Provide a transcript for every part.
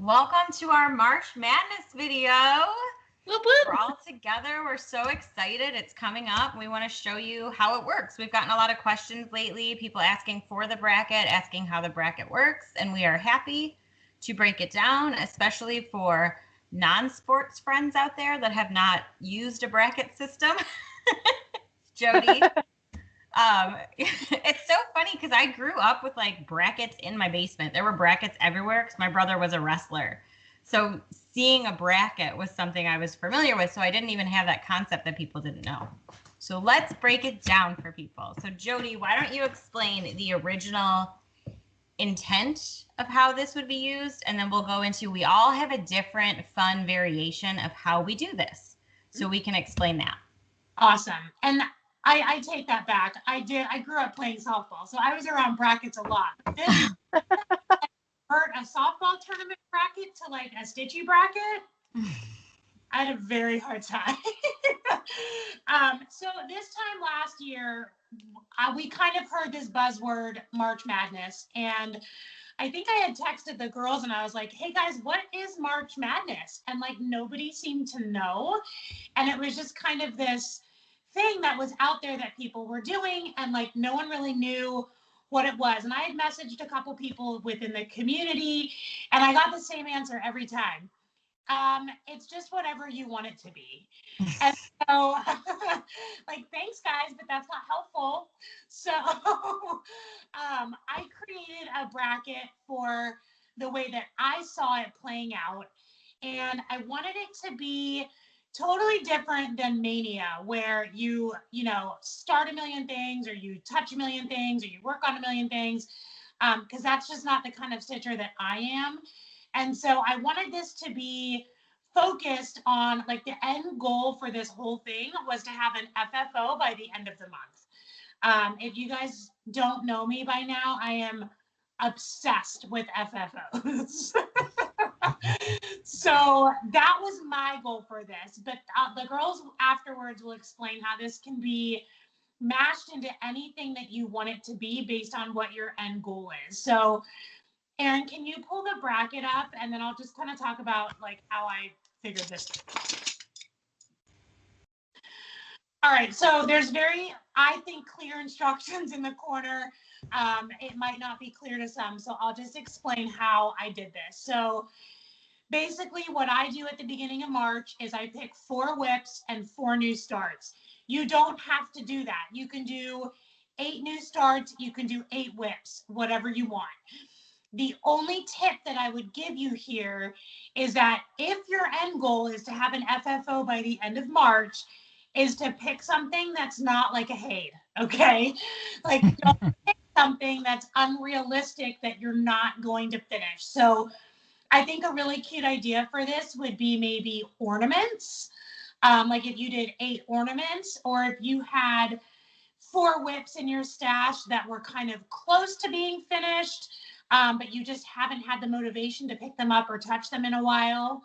Welcome to our March Madness video. Whoop, whoop. We're all together. We're so excited. It's coming up. We want to show you how it works. We've gotten a lot of questions lately, people asking for the bracket, asking how the bracket works, and we are happy to break it down, especially for non-sports friends out there that have not used a bracket system. Jody. It's so funny because I grew up with like brackets in my basement. There were brackets everywhere because my brother was a wrestler. So seeing a bracket was something I was familiar with. So I didn't even have that concept that people didn't know. So let's break it down for people. So Jody, why don't you explain the original intent of how this would be used? And then we'll go into, we all have a different fun variation of how we do this. So we can explain that. Awesome. And I take that back. I grew up playing softball, so I was around brackets a lot. This convert a softball tournament bracket to like a stitchy bracket. I had a very hard time. So this time last year, we kind of heard this buzzword, March Madness, and I think I had texted the girls and I was like, hey guys, what is March Madness? And like nobody seemed to know. And it was just kind of this thing that was out there that people were doing, and like no one really knew what it was. And I had messaged a couple people within the community and I got the same answer every time. It's just whatever you want it to be. And so like, thanks guys, but that's not helpful. So I created a bracket for the way that I saw it playing out. And I wanted it to be totally different than Mania, where you start a million things, or you touch a million things, or you work on a million things, because that's just not the kind of stitcher that I am. And so I wanted this to be focused on, like, the end goal for this whole thing was to have an FFO by the end of the month. If you guys don't know me by now, I am obsessed with FFOs. So that was my goal for this, but the girls afterwards will explain how this can be mashed into anything that you want it to be based on what your end goal is. So Erin, can you pull the bracket up, and then I'll just kind of talk about like how I figured this out. All right, so there's very, I think, clear instructions in the corner. It might not be clear to some, so I'll just explain how I did this. So basically what I do at the beginning of March is I pick 4 whips and 4 new starts. You don't have to do that. You can do 8 new starts, you can do 8 whips, whatever you want. The only tip that I would give you here is that if your end goal is to have an FFO by the end of March, is to pick something that's not like a Haid, okay? Like, don't pick something that's unrealistic that you're not going to finish. So I think a really cute idea for this would be maybe ornaments. Like if you did 8 ornaments, or if you had 4 whips in your stash that were kind of close to being finished, but you just haven't had the motivation to pick them up or touch them in a while.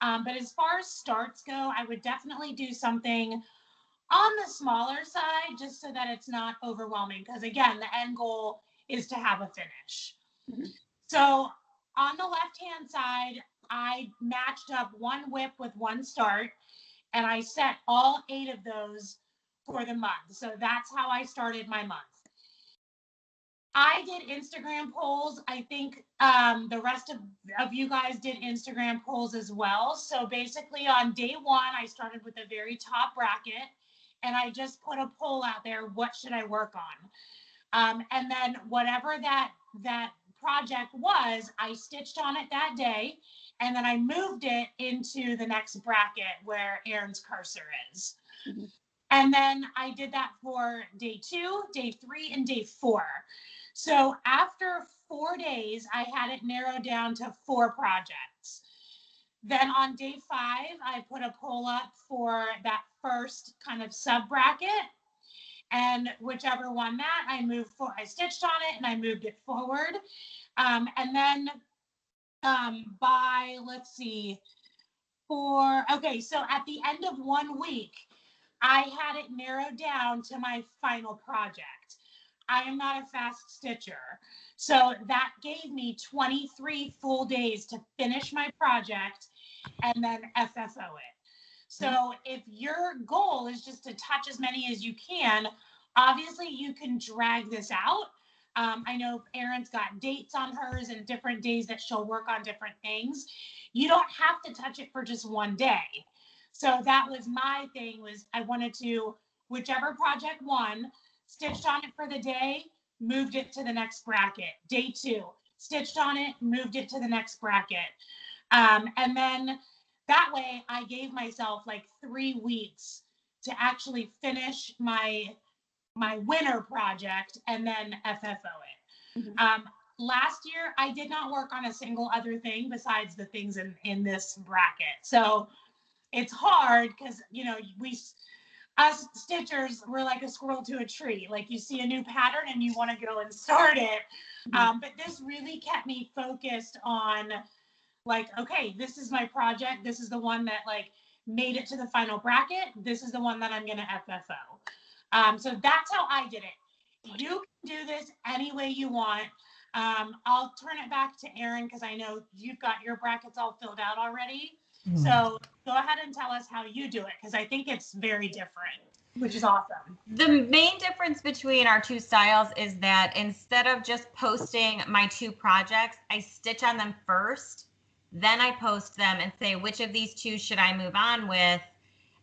But as far as starts go, I would definitely do something on the smaller side, just so that it's not overwhelming. Because again, the end goal is to have a finish. Mm-hmm. So on the left-hand side, I matched up 1 whip with 1 start, and I set all 8 of those for the month. So that's how I started my month. I did Instagram polls. I think the rest of you guys did Instagram polls as well. So basically on day 1, I started with the very top bracket, and I just put a poll out there, what should I work on? And then whatever that project was, I stitched on it that day, and then I moved it into the next bracket where Erin's cursor is. Mm-hmm. And then I did that for day 2, day 3, and day 4. So after 4 days, I had it narrowed down to 4 projects. Then on day 5, I put a poll up for that first kind of sub bracket. And whichever won that, I stitched on it and I moved it forward. And then let's see, so at the end of 1 week, I had it narrowed down to my final project. I am not a fast stitcher. So that gave me 23 full days to finish my project and then FFO it. So if your goal is just to touch as many as you can, obviously you can drag this out. I know Erin's got dates on hers and different days that she'll work on different things. You don't have to touch it for just one day. So that was my thing, was I wanted to, whichever project won, stitched on it for the day, moved it to the next bracket. Day 2, stitched on it, moved it to the next bracket. And then that way I gave myself like 3 weeks to actually finish my winter project and then FFO it. Mm-hmm. Last year, I did not work on a single other thing besides the things in this bracket. So it's hard because, you know, us stitchers, we're like a squirrel to a tree. Like you see a new pattern and you want to go and start it. Mm-hmm. But this really kept me focused on like, okay, this is my project. This is the one that like made it to the final bracket. This is the one that I'm going to FFO. So that's how I did it. You can do this any way you want. I'll turn it back to Erin because I know you've got your brackets all filled out already. Mm. So go ahead and tell us how you do it because I think it's very different, which is awesome. The main difference between our two styles is that instead of just posting my 2 projects, I stitch on them first, then I post them and say, which of these 2 should I move on with?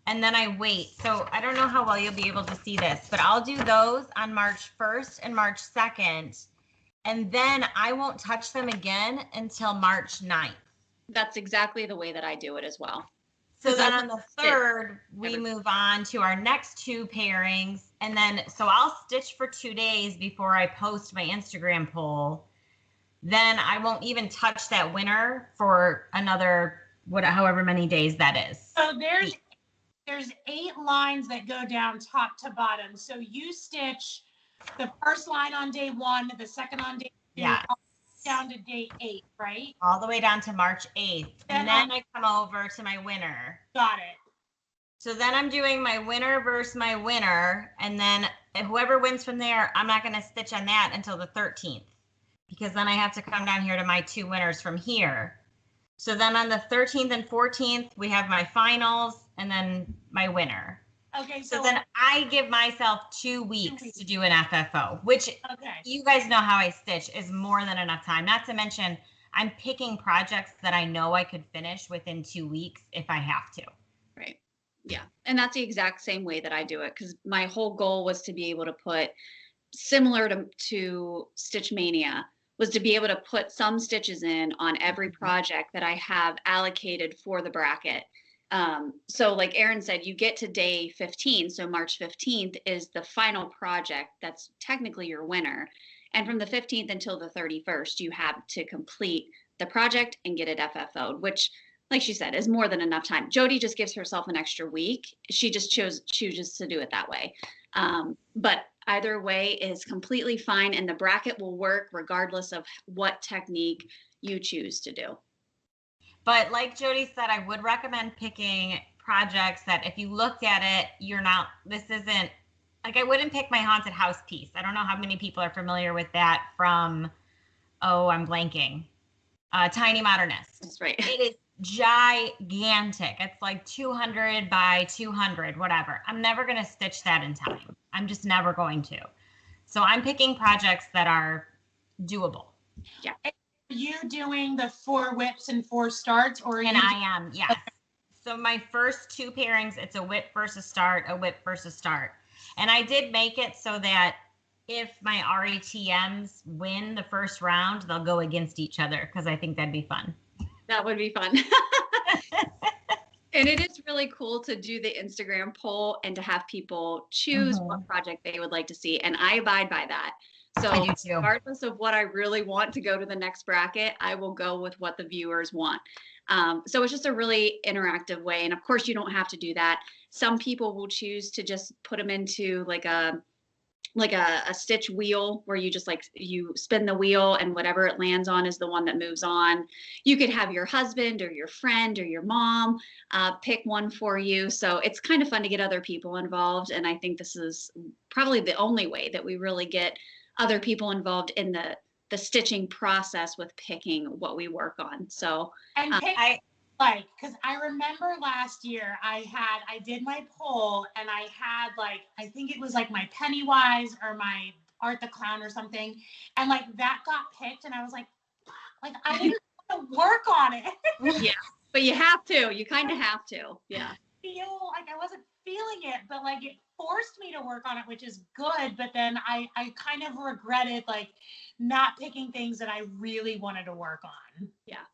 And then I wait. So I don't know how well you'll be able to see this, but I'll do those on March 1st and March 2nd. And then I won't touch them again until March 9th. That's exactly the way that I do it as well. So then on the 3rd, we move on to our next 2 pairings. And then, so I'll stitch for 2 days before I post my Instagram poll. Then I won't even touch that winner for another, however many days that is. So there's 8 lines that go down top to bottom. So you stitch the first line on day 1, the second on day 2, yes, down to day 8, right? All the way down to March 8th. And then I come over to my winner. Got it. So then I'm doing my winner versus my winner. And then whoever wins from there, I'm not going to stitch on that until the 13th. Because then I have to come down here to my 2 winners from here. So then on the 13th and 14th, we have my finals and then my winner. Okay. So then I give myself 2 weeks to do an FFO, which you guys know how I stitch is more than enough time. Not to mention, I'm picking projects that I know I could finish within 2 weeks if I have to. Right. Yeah. And that's the exact same way that I do it because my whole goal was to be able to put, similar to Stitch Mania, was to be able to put some stitches in on every project that I have allocated for the bracket. So like Erin said, you get to day 15. So March 15th is the final project. That's technically your winner. And from the 15th until the 31st, you have to complete the project and get it FFO'd, which, like she said, is more than enough time. Jody just gives herself an extra week. She just chooses to do it that way. But either way is completely fine. And the bracket will work regardless of what technique you choose to do. But like Jody said, I would recommend picking projects that if you looked at it, this isn't, like I wouldn't pick my haunted house piece. I don't know how many people are familiar with that from, I'm blanking, Tiny Modernist. That's right. It is gigantic. It's like 200 by 200, whatever. I'm never going to stitch that in time. I'm just never going to. So I'm picking projects that are doable. Yeah. You doing the 4 whips and 4 starts, or I am, yes. So my first 2 pairings, it's a whip versus start, a whip versus start. And I did make it so that if my RATMs win the first round, they'll go against each other because I think that'd be fun. That would be fun. And it is really cool to do the Instagram poll and to have people choose what project they would like to see. And I abide by that. So regardless of what I really want to go to the next bracket, I will go with what the viewers want. So it's just a really interactive way. And of course, you don't have to do that. Some people will choose to just put them into like a like a stitch wheel where you just like you spin the wheel and whatever it lands on is the one that moves on. You could have your husband or your friend or your mom pick one for you. So it's kind of fun to get other people involved. And I think this is probably the only way that we really get other people involved in the stitching process with picking what we work on. So and like, because I remember last year I did my poll and I had like, I think it was like my Pennywise or my Art the Clown or something. And like that got picked and I was like, fuck, like I didn't want to work on it. Yeah, but you have to, you kind of have to. Yeah. Feel like I wasn't feeling it, but like it forced me to work on it, which is good. But then I kind of regretted like not picking things that I really wanted to work on. Yeah.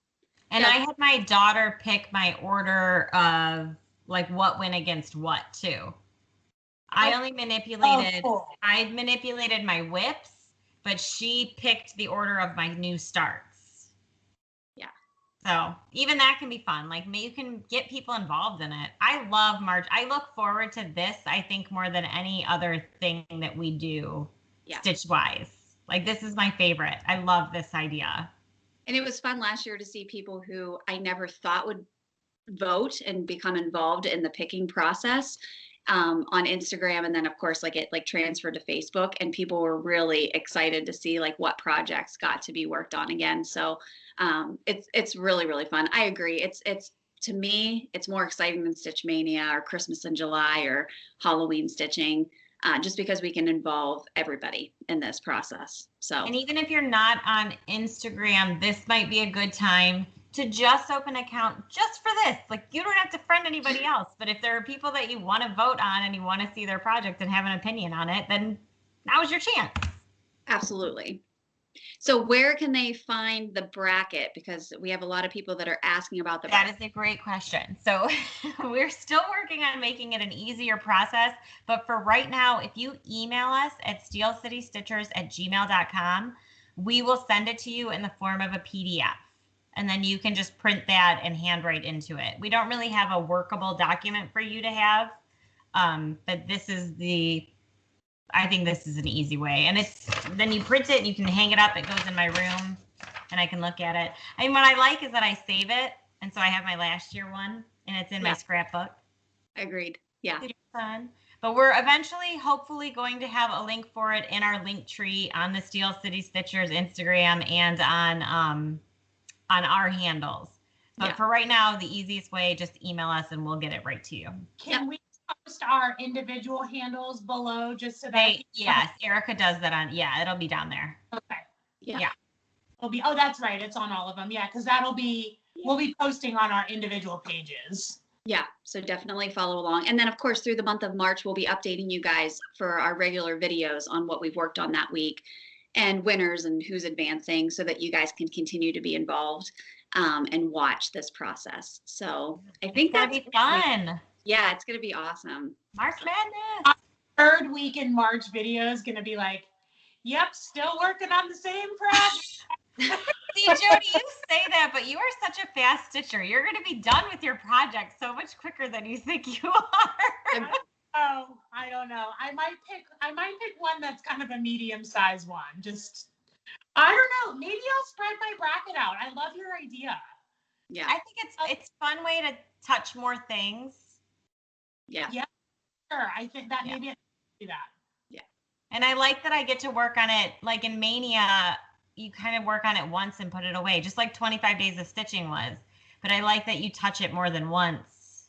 And I had my daughter pick my order of like what went against what too. I only manipulated, I manipulated my whips, but she picked the order of my new starts. Yeah. So even that can be fun. Like you can get people involved in it. I love March. I look forward to this, I think, more than any other thing that we do stitch wise. Like this is my favorite. I love this idea. And it was fun last year to see people who I never thought would vote and become involved in the picking process on Instagram. And then of course, like it like transferred to Facebook and people were really excited to see like what projects got to be worked on again. So it's really, really fun. I agree. It's to me, it's more exciting than Stitch Mania or Christmas in July or Halloween stitching. Just because we can involve everybody in this process. So, and even if you're not on Instagram, this might be a good time to just open an account just for this. Like you don't have to friend anybody else, but if there are people that you want to vote on and you want to see their project and have an opinion on it, then now's your chance. Absolutely. So where can they find the bracket? Because we have a lot of people that are asking about the bracket. That is a great question. So we're still working on making it an easier process. But for right now, if you email us at steelcitystitchers@gmail.com, we will send it to you in the form of a PDF. And then you can just print that and handwrite into it. We don't really have a workable document for you to have. But this is I think this is an easy way. And then you print it and you can hang it up. It goes in my room and I can look at it. I mean, what I like is that I save it. And so I have my last year one and it's in my scrapbook. Agreed. Yeah. It's fun. But we're eventually, hopefully, going to have a link for it in our link tree on the Steel City Stitchers Instagram and on our handles. But for right now, the easiest way, just email us and we'll get it right to you. Can we post our individual handles below just so that yes, Erica does that it'll be down there. Okay. Yeah. It'll be that's right, it's on all of them. Yeah, because we'll be posting on our individual pages. Yeah, so definitely follow along. And then of course through the month of March we'll be updating you guys for our regular videos on what we've worked on that week and winners and who's advancing so that you guys can continue to be involved and watch this process. So I think that'll be fun. Yeah, it's going to be awesome. March Madness. Third week in March video is going to be like, yep, still working on the same project. See, Jody, you say that, but you are such a fast stitcher. You're going to be done with your project so much quicker than you think you are. Oh, I don't know. I might pick one that's kind of a medium-sized one. Just, I don't know. Maybe I'll spread my bracket out. I love your idea. Yeah. I think it's a fun way to touch more things. Yeah. Yeah. Sure. I think that maybe I can do that. Yeah. And I like that I get to work on it. Like in Mania, you kind of work on it once and put it away, just like 25 Days of Stitching was. But I like that you touch it more than once.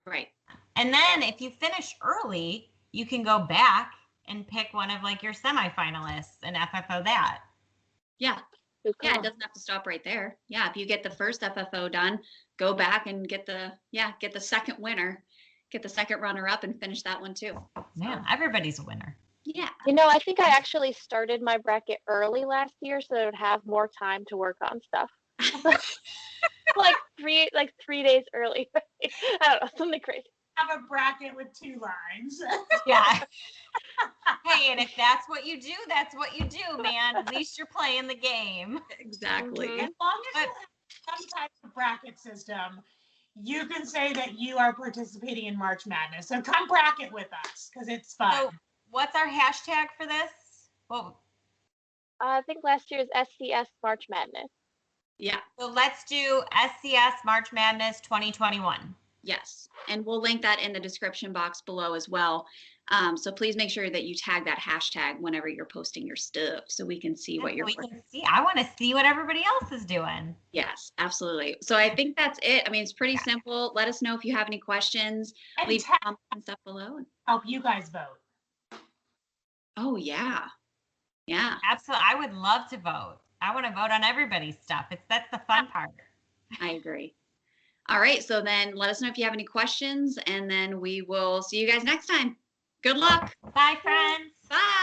Right. And then if you finish early, you can go back and pick one of like your semifinalists and FFO that. Yeah. Yeah, it doesn't have to stop right there. Yeah, if you get the first FFO done, go back and get the second winner, get the second runner up and finish that one too. Yeah, everybody's a winner. Yeah. I think I actually started my bracket early last year so I would have more time to work on stuff. like 3 days early. I don't know, something crazy. Have a bracket with 2 lines. Yeah. Hey, and if that's what you do, that's what you do, man. At least you're playing the game. Exactly. Mm-hmm. As long as you have some type of bracket system, you can say that you are participating in March Madness. So come bracket with us because it's fun. So what's our hashtag for this? Well, I think last year's SCS March Madness. Yeah. so let's do SCS March Madness 2021. Yes. And we'll link that in the description box below as well. So please make sure that you tag that hashtag whenever you're posting your stuff so we can see what you're we can see. I want to see what everybody else is doing. Yes, absolutely. So I think that's it. I mean, it's pretty simple. Let us know if you have any questions. And Leave tag comments and stuff below. help you guys vote. Oh, yeah. Yeah. Absolutely. I would love to vote. I want to vote on everybody's stuff. That's the fun part. I agree. All right. So then let us know if you have any questions, and then we will see you guys next time. Good luck. Bye, friends. Bye.